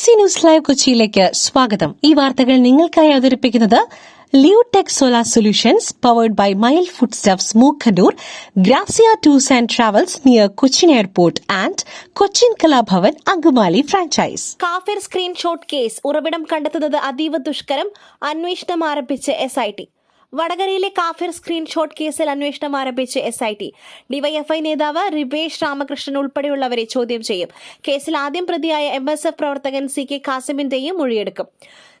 BBC news live കൊച്ചിയിലേക്ക് സ്വാഗതം. ഈ വാർത്തകൾ നിങ്ങൾക്കായി അവതരിപ്പിക്കുന്നത് Leotech solar solutions powered by mile foodstuffs Mookkannoor, Grazia tours and travels near Cochin airport and Cochin Kalabhavan Angamaly franchise. കാഫിർ സ്ക്രീൻഷോട്ട് കേസ് ഉറവിടം കണ്ടെത്തുന്നത് അതീവ ദുഷ്കരം, അന്വേഷണം ആരംഭിച്ച് SIT. വടകരയിലെ കാഫിർ സ്ക്രീൻഷോട്ട് കേസിൽ അന്വേഷണം ആരംഭിച്ച് SIT. ഡിവൈഎഫ്ഐ നേതാവ് റിവേഷ് രാമകൃഷ്ണൻ ഉൾപ്പെടെയുള്ളവരെ ചോദ്യം ചെയ്യും. കേസിൽ ആദ്യം പ്രതിയായ MSF പ്രവർത്തകൻ CK കാസിമിന്റെയും മൊഴിയെടുക്കും.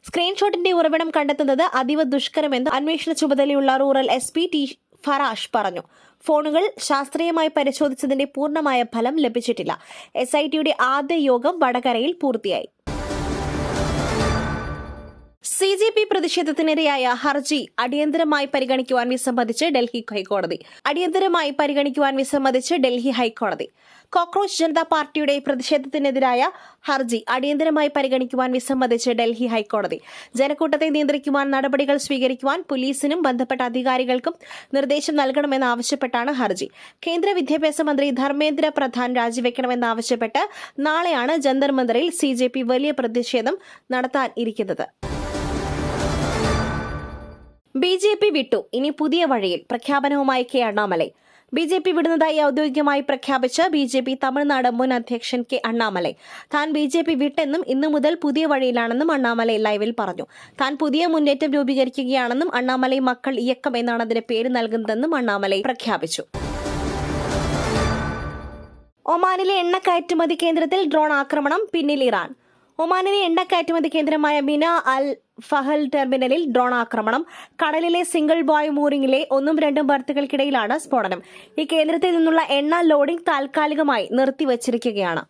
സ്ക്രീൻഷോട്ടിന്റെ ഉറവിടം കണ്ടെത്തുന്നത് അതീവ ദുഷ്കരമെന്ന് അന്വേഷണ ചുമതലയുള്ള റൂറൽ SP T ഫറാഷ് പറഞ്ഞു. ഫോണുകൾ ശാസ്ത്രീയമായി പരിശോധിച്ചതിന്റെ പൂർണ്ണമായ ഫലം ലഭിച്ചിട്ടില്ല. SITയുടെ ആദ്യ യോഗം വടകരയിൽ പൂർത്തിയായി. CJP പ്രതിഷേധത്തിനിരയായ ഹർജി അടിയന്തരമായി പരിഗണിക്കുവാൻ വിസമ്മതിച്ച് ഡൽഹി ഹൈക്കോടതി. കോക്രോച്ച് ജനതാ പാർട്ടിയുടെ പ്രതിഷേധത്തിനെതിരായ ഹർജി അടിയന്തരമായി പരിഗണിക്കുവാൻ വിസമ്മതിച്ച് ഡൽഹി ഹൈക്കോടതി. ജനക്കൂട്ടത്തെ നിയന്ത്രിക്കുവാൻ നടപടികൾ സ്വീകരിക്കുവാൻ പോലീസിനും ബന്ധപ്പെട്ട അധികാരികൾക്കും നിർദ്ദേശം നൽകണമെന്നാവശ്യപ്പെട്ടാണ് ഹർജി. കേന്ദ്ര വിദ്യാഭ്യാസ മന്ത്രി ധർമ്മേന്ദ്ര പ്രധാൻ രാജിവെക്കണമെന്നാവശ്യപ്പെട്ട് നാളെയാണ് ജന്തർ മന്ദറിൽ CJP വലിയ പ്രതിഷേധം നടത്താൻ ഇരിക്കുന്നത്. BJP വിട്ടു, ഇനി പുതിയ വഴിയിൽ. പ്രഖ്യാപനവുമായി K അണ്ണാമലൈ. BJP വിടുന്നതായി ഔദ്യോഗികമായി പ്രഖ്യാപിച്ച BJP തമിഴ്നാട് മുൻ അധ്യക്ഷൻ K അണ്ണാമലൈ. താൻ BJP വിട്ടെന്നും ഇന്നു മുതൽ പുതിയ വഴിയിലാണെന്നും അണ്ണാമലൈ ലൈവിൽ പറഞ്ഞു. താൻ പുതിയ മുന്നേറ്റം രൂപീകരിക്കുകയാണെന്നും അണ്ണാമലൈ മക്കൾ ഇയക്കം എന്നാണ് അതിന് പേര് നൽകുന്നതെന്നും അണ്ണാമലൈ പ്രഖ്യാപിച്ചു. ഒമാനിലെ എണ്ണ കയറ്റുമതി കേന്ദ്രത്തിൽ ഡ്രോൺ ആക്രമണം, പിന്നിൽ ഇറാൻ. ഒമാനിലെ എണ്ണ കയറ്റുമതി കേന്ദ്രമായ മിന അൽ ഫഹൽ ടെർമിനലിൽ ഡ്രോൺ ആക്രമണം. കടലിലെ സിംഗിൾ ബോയ് മൂറിംഗിലെ 1-2 ബർത്തുകൾക്കിടയിലാണ് സ്ഫോടനം. ഈ കേന്ദ്രത്തിൽ നിന്നുള്ള എണ്ണ ലോഡിംഗ് താൽക്കാലികമായി നിർത്തിവച്ചിരിക്കുകയാണ്.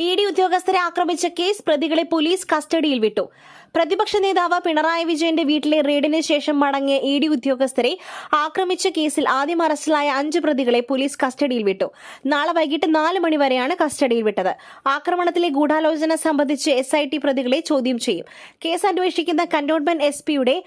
ED ഉദ്യോഗസ്ഥരെ ആക്രമിച്ച കേസ് പ്രതികളെ പോലീസ് കസ്റ്റഡിയിൽ വിട്ടു. പ്രതിപക്ഷ നേതാവ് പിണറായി വിജയന്റെ വീട്ടിലെ റെയ്ഡിന് ശേഷം മടങ്ങിയ ED ഉദ്യോഗസ്ഥരെ ആക്രമിച്ച കേസിൽ ആദ്യം അറസ്റ്റിലായ 5 പ്രതികളെ പോലീസ് കസ്റ്റഡിയിൽ വിട്ടു. നാളെ വൈകിട്ട് 4 മണി വരെയാണ് കസ്റ്റഡിയിൽ വിട്ടത്. ആക്രമണത്തിലെ ഗൂഢാലോചന സംബന്ധിച്ച് SIT പ്രതികളെ ചോദ്യം ചെയ്യും. കേസ് അന്വേഷിക്കുന്ന കന്റോൺമെന്റ് SPയുടെ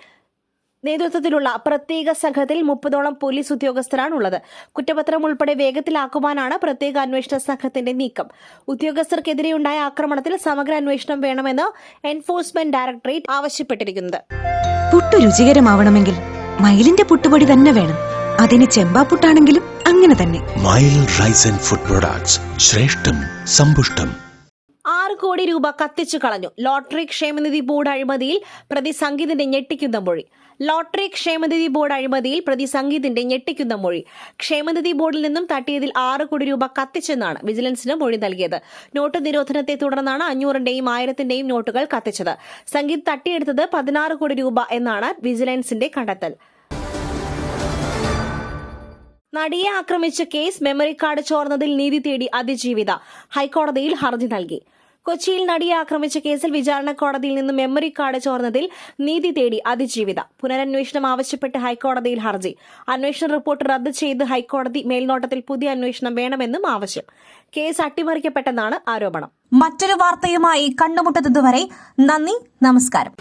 നേതൃത്വത്തിലുള്ള പ്രത്യേക സംഘത്തിൽ 30ഓളം പോലീസ് ഉദ്യോഗസ്ഥരാണുള്ളത്. കുറ്റപത്രം ഉൾപ്പെടെ വേഗത്തിലാക്കുവാനാണ് പ്രത്യേക അന്വേഷണ സംഘത്തിന്റെ നീക്കം. ഉദ്യോഗസ്ഥർക്കെതിരെയുണ്ടായ ആക്രമണത്തിൽ സമഗ്ര അന്വേഷണം വേണമെന്ന് എൻഫോഴ്സ്മെന്റ് ഡയറക്ടറേറ്റ് ആവശ്യപ്പെട്ടിരിക്കുന്നത്. പുട്ടു രുചികരമാവണമെങ്കിൽ മയിലിന്റെ പുട്ടുപൊടി തന്നെ വേണം. അതിന് ചെമ്പാപ്പുട്ടാണെങ്കിലും അങ്ങനെ തന്നെ. മയിൽ റൈസ് ആൻഡ് ഫുഡ് പ്രൊഡക്ട്സ്, ശ്രേഷ്ഠം സമ്പുഷ്ടം. 6 കോടി രൂപ കത്തിച്ചു കളഞ്ഞു. ലോട്ടറി ക്ഷേമനിധി ബോർഡ് അഴിമതിയിൽ പ്രതി സംഗീതിന്റെ ഞെട്ടിക്കുന്ന മൊഴി. ലോട്ടറി ക്ഷേമനിധി ബോർഡ് അഴിമതിയിൽ പ്രതി സംഗീതിന്റെ ഞെട്ടിക്കുന്ന മൊഴി. ക്ഷേമനിധി ബോർഡിൽ നിന്നും തട്ടിയതിൽ 6 കോടി രൂപ കത്തിച്ചെന്നാണ് വിജിലൻസിന് മൊഴി നൽകിയത്. നോട്ട് നിരോധനത്തെ തുടർന്നാണ് 500ന്റെയും 1000ന്റെയും നോട്ടുകൾ കത്തിച്ചത്. സംഗീത് തട്ടിയെടുത്തത് 16 കോടി രൂപ എന്നാണ് വിജിലൻസിന്റെ കണ്ടെത്തൽ. നടിയെ ആക്രമിച്ച കേസ് മെമ്മറി കാർഡ് ചോർന്നതിൽ നീതി തേടി അതിജീവിത ഹൈക്കോടതിയിൽ ഹർജി നൽകി. കൊച്ചിയിൽ നടിയെ ആക്രമിച്ച കേസിൽ വിചാരണ കോടതിയിൽ നിന്ന് മെമ്മറി കാർഡ് ചോർന്നതിൽ നീതി തേടി അതിജീവിത. പുനരന്വേഷണം ആവശ്യപ്പെട്ട് ഹൈക്കോടതിയിൽ ഹർജി. അന്വേഷണ റിപ്പോർട്ട് റദ്ദ് ചെയ്ത് ഹൈക്കോടതി. മേൽനോട്ടത്തിൽ പുതിയ അന്വേഷണം വേണമെന്നും ആവശ്യം. കേസ് അട്ടിമറിക്കപ്പെട്ടെന്നാണ് ആരോപണം. മറ്റൊരു വാർത്തയുമായി കണ്ടുമുട്ടുന്നതുവരെ നന്ദി, നമസ്കാരം.